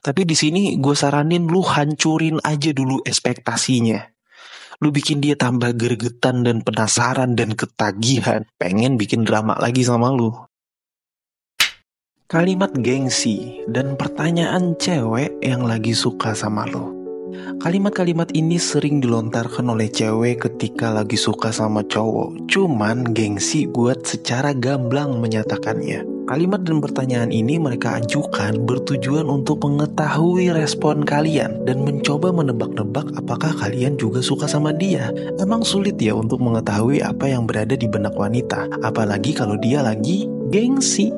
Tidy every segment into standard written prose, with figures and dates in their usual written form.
Tapi di sini gue saranin lu hancurin aja dulu ekspektasinya. Lu bikin dia tambah gregetan dan penasaran dan ketagihan, pengen bikin drama lagi sama lu. Kalimat gengsi dan pertanyaan cewek yang lagi suka sama lu. Kalimat-kalimat ini sering dilontarkan oleh cewek ketika lagi suka sama cowok. Cuman gengsi buat secara gamblang menyatakannya. Kalimat dan pertanyaan ini mereka ajukan bertujuan untuk mengetahui respon kalian dan mencoba menebak-nebak apakah kalian juga suka sama dia. Emang sulit ya untuk mengetahui apa yang berada di benak wanita, apalagi kalau dia lagi gengsi.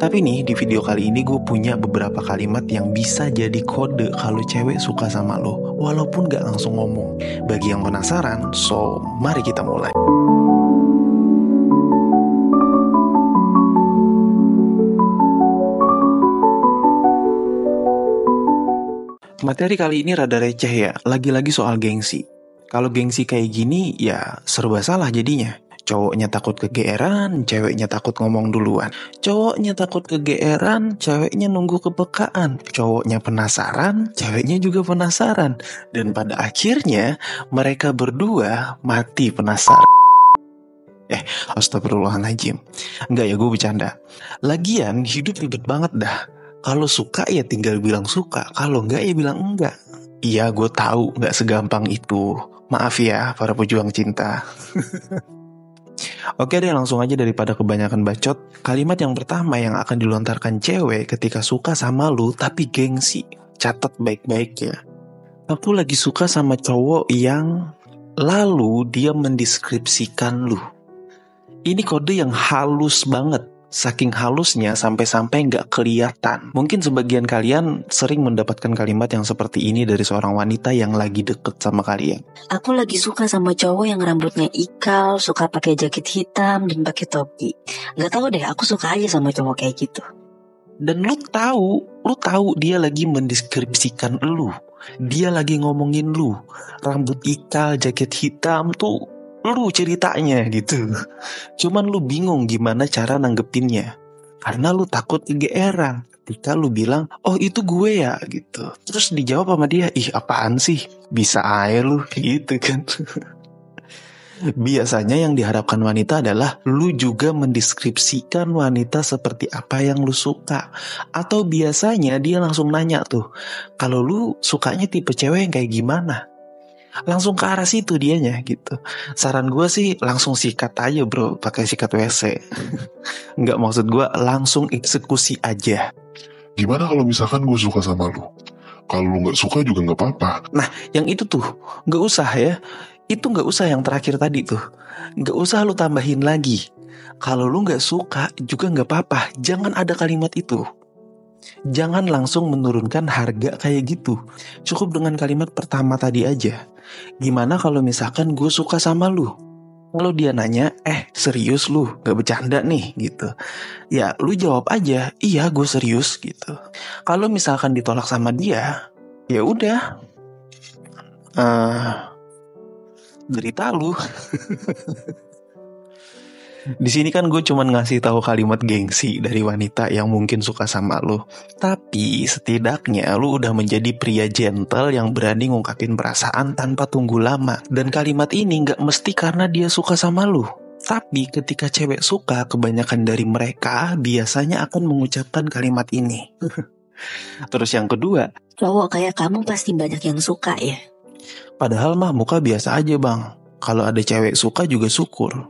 Tapi nih, di video kali ini gue punya beberapa kalimat yang bisa jadi kode kalau cewek suka sama lo, walaupun gak langsung ngomong. Bagi yang penasaran, so mari kita mulai. Materi kali ini rada receh ya, lagi-lagi soal gengsi. Kalau gengsi kayak gini, ya serba salah jadinya. Cowoknya takut kegeeran, ceweknya takut ngomong duluan. Cowoknya takut kegeeran, ceweknya nunggu kepekaan. Cowoknya penasaran, ceweknya juga penasaran. Dan pada akhirnya, mereka berdua mati penasaran. Astagfirullahaladzim. Enggak ya, gue bercanda. Lagian, hidup ribet banget dah. Kalau suka ya tinggal bilang suka, kalau enggak ya bilang enggak. Iya, gue tahu enggak segampang itu. Maaf ya, para pejuang cinta. Oke deh, langsung aja daripada kebanyakan bacot. Kalimat yang pertama yang akan dilontarkan cewek ketika suka sama lu tapi gengsi. Catat baik-baik ya. Aku lagi suka sama cowok yang lalu dia mendeskripsikan lu. Ini kode yang halus banget. Saking halusnya sampai-sampai nggak kelihatan. Mungkin sebagian kalian sering mendapatkan kalimat yang seperti ini dari seorang wanita yang lagi deket sama kalian. Aku lagi suka sama cowok yang rambutnya ikal, suka pakai jaket hitam dan pakai topi. Gak tahu deh, aku suka aja sama cowok kayak gitu. Dan lu tahu dia lagi mendeskripsikan lu. Dia lagi ngomongin lu. Rambut ikal, jaket hitam tuh lu ceritanya gitu. Cuman lu bingung gimana cara nanggepinnya. Karena lu takut kegeeran ketika lu bilang, oh itu gue ya gitu. Terus dijawab sama dia, ih apaan sih, bisa aja lu gitu kan. Biasanya yang diharapkan wanita adalah lu juga mendeskripsikan wanita seperti apa yang lu suka. Atau biasanya dia langsung nanya tuh, kalau lu sukanya tipe cewek yang kayak gimana? Langsung ke arah situ dianya gitu. Saran gue sih langsung sikat aja bro, pakai sikat WC. Nggak, maksud gue langsung eksekusi aja. Gimana kalau misalkan gue suka sama lu? Kalau lu gak suka juga gak apa-apa. Nah yang itu tuh gak usah ya. Itu gak usah yang terakhir tadi tuh. Gak usah lu tambahin lagi. Kalau lu gak suka juga gak apa-apa. Jangan ada kalimat itu. Jangan langsung menurunkan harga kayak gitu. Cukup dengan kalimat pertama tadi aja. Gimana kalau misalkan gue suka sama lu? Kalau dia nanya, serius lu? Gak bercanda nih gitu. Ya lu jawab aja, iya gue serius gitu. Kalau misalkan ditolak sama dia, ya udah, derita lu. Di sini kan gue cuman ngasih tahu kalimat gengsi dari wanita yang mungkin suka sama lu. Tapi setidaknya lu udah menjadi pria gentle yang berani ngungkapin perasaan tanpa tunggu lama. Dan kalimat ini gak mesti karena dia suka sama lu. Tapi ketika cewek suka, kebanyakan dari mereka biasanya akan mengucapkan kalimat ini. Terus yang kedua, cowok kayak kamu pasti banyak yang suka ya. Padahal mah muka biasa aja bang. Kalau ada cewek suka juga syukur.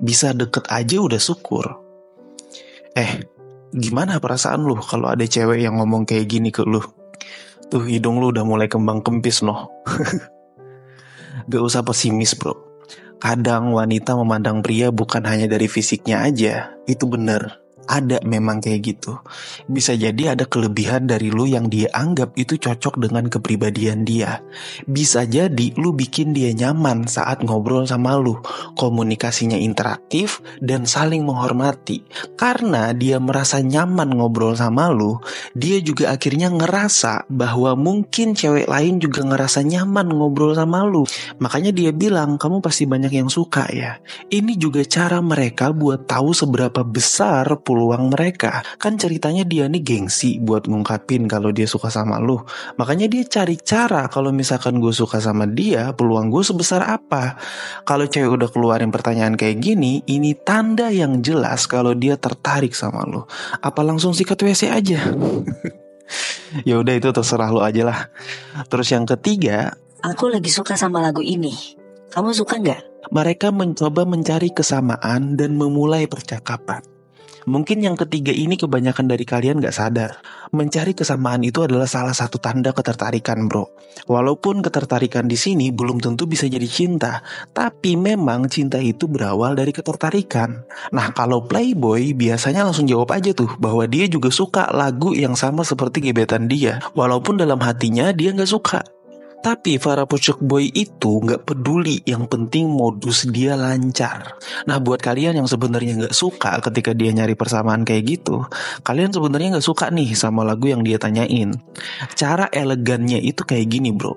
Bisa deket aja udah syukur. Gimana perasaan lu kalau ada cewek yang ngomong kayak gini ke lu? Tuh hidung lu udah mulai kembang kempis noh. Gak usah pesimis bro. Kadang wanita memandang pria bukan hanya dari fisiknya aja. Itu bener. Ada memang kayak gitu. Bisa jadi ada kelebihan dari lu yang dia anggap itu cocok dengan kepribadian dia. Bisa jadi lu bikin dia nyaman saat ngobrol sama lu. Komunikasinya interaktif dan saling menghormati. Karena dia merasa nyaman ngobrol sama lu, dia juga akhirnya ngerasa bahwa mungkin cewek lain juga ngerasa nyaman ngobrol sama lu. Makanya dia bilang, kamu pasti banyak yang suka ya. Ini juga cara mereka buat tahu seberapa besar peluang mereka. Kan ceritanya dia nih gengsi buat ngungkapin kalau dia suka sama lu. Makanya dia cari cara kalau misalkan gue suka sama dia, peluang gue sebesar apa. Kalau cewek udah keluarin pertanyaan kayak gini, ini tanda yang jelas kalau dia tertarik sama lu. Apa langsung sikat WC aja? Ya udah, itu terserah lu aja lah. Terus yang ketiga, Aku lagi suka sama lagu ini. Kamu suka nggak? mereka mencoba mencari kesamaan dan memulai percakapan. Mungkin yang ketiga ini kebanyakan dari kalian gak sadar. Mencari kesamaan itu adalah salah satu tanda ketertarikan, bro. Walaupun ketertarikan di sini belum tentu bisa jadi cinta, tapi memang cinta itu berawal dari ketertarikan. Nah, kalau playboy biasanya langsung jawab aja tuh bahwa dia juga suka lagu yang sama seperti gebetan dia, walaupun dalam hatinya dia gak suka. Tapi para pucuk boy itu nggak peduli, yang penting modus dia lancar. Nah, buat kalian yang sebenarnya nggak suka ketika dia nyari persamaan kayak gitu, kalian sebenarnya nggak suka nih sama lagu yang dia tanyain. Cara elegannya itu kayak gini, bro.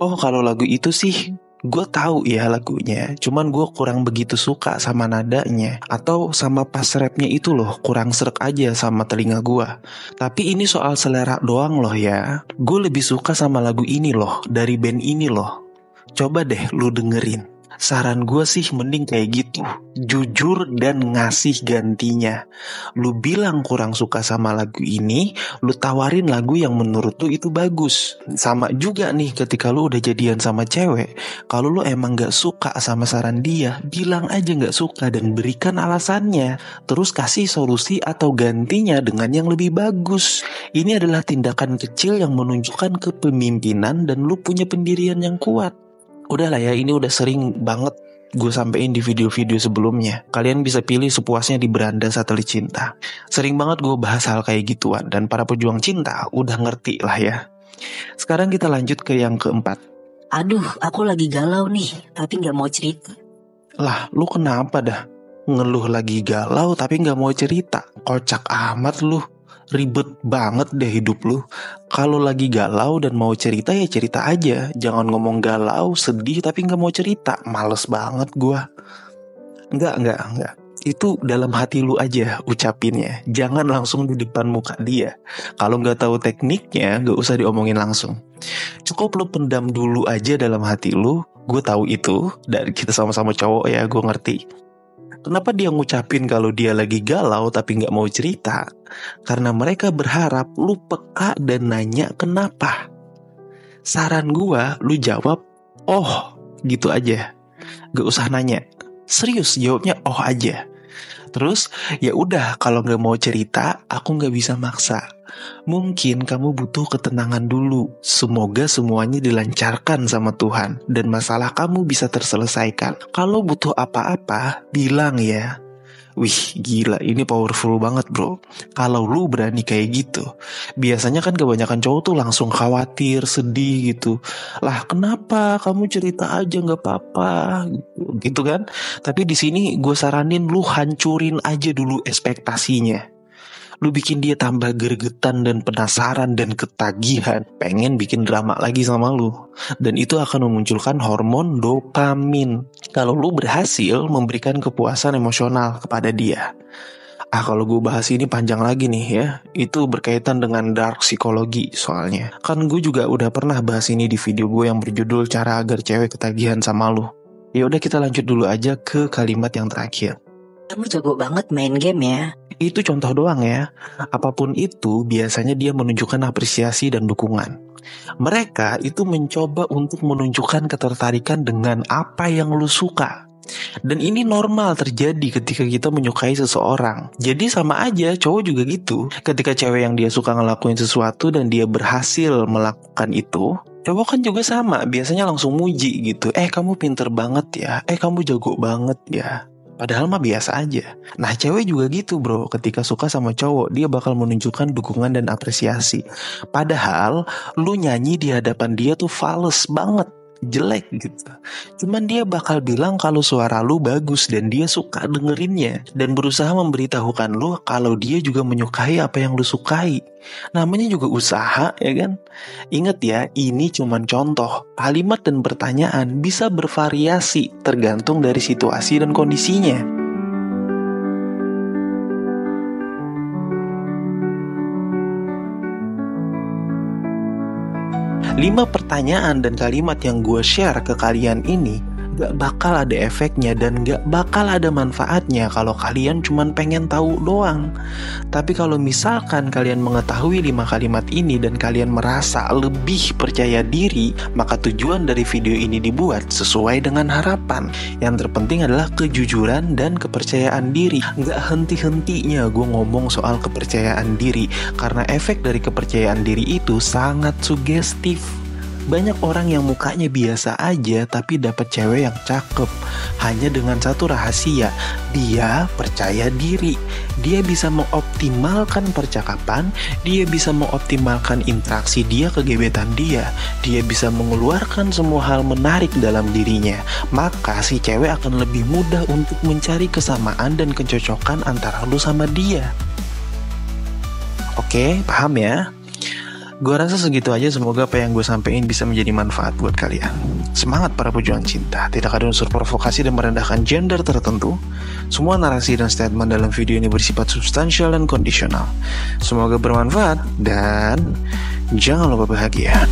Oh, kalau lagu itu sih gue tahu ya lagunya, cuman gue kurang begitu suka sama nadanya, atau sama pas rapnya itu loh, kurang srek aja sama telinga gue. Tapi ini soal selera doang loh ya. Gue lebih suka sama lagu ini loh, dari band ini loh. Coba deh lu dengerin. Saran gue sih mending kayak gitu, jujur dan ngasih gantinya. Lu bilang kurang suka sama lagu ini, lu tawarin lagu yang menurut lu itu bagus. Sama juga nih ketika lu udah jadian sama cewek, kalau lu emang gak suka sama saran dia, bilang aja gak suka dan berikan alasannya. Terus kasih solusi atau gantinya dengan yang lebih bagus. Ini adalah tindakan kecil yang menunjukkan kepemimpinan dan lu punya pendirian yang kuat. Udah lah ya, ini udah sering banget gue sampein di video-video sebelumnya. Kalian bisa pilih sepuasnya di beranda satelit cinta. Sering banget gue bahas hal kayak gituan, dan para pejuang cinta udah ngerti lah ya. Sekarang kita lanjut ke yang keempat. Aduh, aku lagi galau nih, tapi nggak mau cerita. Lah, lu kenapa dah? Ngeluh lagi galau tapi gak mau cerita. Kocak amat lu. Ribet banget deh hidup lu. Kalau lagi galau dan mau cerita ya cerita aja. Jangan ngomong galau, sedih tapi gak mau cerita. Males banget gua. Enggak. Itu dalam hati lu aja ucapinnya. Jangan langsung di depan muka dia. Kalau gak tahu tekniknya, gak usah diomongin langsung. Cukup lu pendam dulu aja dalam hati lu. Gue tahu itu, dan kita sama-sama cowok ya, gue ngerti. Kenapa dia ngucapin kalau dia lagi galau tapi gak mau cerita? Karena mereka berharap lu peka dan nanya kenapa. Saran gua, lu jawab, oh gitu aja. Gak usah nanya. Serius, jawabnya oh aja. Terus, ya udah, kalau gak mau cerita, aku gak bisa maksa. Mungkin kamu butuh ketenangan dulu. Semoga semuanya dilancarkan sama Tuhan dan masalah kamu bisa terselesaikan. Kalau butuh apa-apa, bilang ya. Wih, gila, ini powerful banget, bro. Kalau lu berani kayak gitu. Biasanya kan kebanyakan cowok tuh langsung khawatir, sedih gitu. Lah, kenapa? Kamu cerita aja, gak apa-apa. Gitu kan? Tapi di sini gue saranin lu hancurin aja dulu ekspektasinya. Lu bikin dia tambah gregetan dan penasaran dan ketagihan, pengen bikin drama lagi sama lu. Dan itu akan memunculkan hormon dopamin. Kalau lu berhasil memberikan kepuasan emosional kepada dia. Kalau gue bahas ini panjang lagi nih ya. Itu berkaitan dengan dark psikologi soalnya. Kan gue juga udah pernah bahas ini di video gue yang berjudul Cara Agar Cewek Ketagihan Sama Lu. Ya udah, kita lanjut dulu aja ke kalimat yang terakhir. Kamu jago banget main game ya. Itu contoh doang ya. Apapun itu biasanya dia menunjukkan apresiasi dan dukungan. Mereka itu mencoba untuk menunjukkan ketertarikan dengan apa yang lu suka. Dan ini normal terjadi ketika kita menyukai seseorang. Jadi sama aja, cowok juga gitu. Ketika cewek yang dia suka ngelakuin sesuatu dan dia berhasil melakukan itu, cowok kan juga sama, biasanya langsung muji gitu. Kamu pinter banget ya. Kamu jago banget ya. Padahal mah biasa aja. Nah, cewek juga gitu, bro. Ketika suka sama cowok, dia bakal menunjukkan dukungan dan apresiasi. Padahal lu nyanyi di hadapan dia tuh fals banget, jelek gitu. Cuman dia bakal bilang kalau suara lu bagus dan dia suka dengerinnya, dan berusaha memberitahukan lu kalau dia juga menyukai apa yang lu sukai. Namanya juga usaha, ya kan? Ingat ya, ini cuman contoh. Kalimat dan pertanyaan bisa bervariasi tergantung dari situasi dan kondisinya. 5 pertanyaan dan kalimat yang gue share ke kalian ini gak bakal ada efeknya dan gak bakal ada manfaatnya kalau kalian cuman pengen tahu doang. Tapi kalau misalkan kalian mengetahui 5 kalimat ini dan kalian merasa lebih percaya diri, maka tujuan dari video ini dibuat sesuai dengan harapan. Yang terpenting adalah kejujuran dan kepercayaan diri. Gak henti-hentinya gue ngomong soal kepercayaan diri, karena efek dari kepercayaan diri itu sangat sugestif. Banyak orang yang mukanya biasa aja tapi dapat cewek yang cakep hanya dengan satu rahasia, dia percaya diri. Dia bisa mengoptimalkan percakapan, dia bisa mengoptimalkan interaksi dia ke gebetan dia bisa mengeluarkan semua hal menarik dalam dirinya. Maka si cewek akan lebih mudah untuk mencari kesamaan dan kecocokan antara lu sama dia. Oke, paham ya? Gue rasa segitu aja, semoga apa yang gue sampein bisa menjadi manfaat buat kalian. Semangat para pejuang cinta, tidak ada unsur provokasi dan merendahkan gender tertentu. Semua narasi dan statement dalam video ini bersifat substansial dan kondisional. Semoga bermanfaat dan jangan lupa bahagia.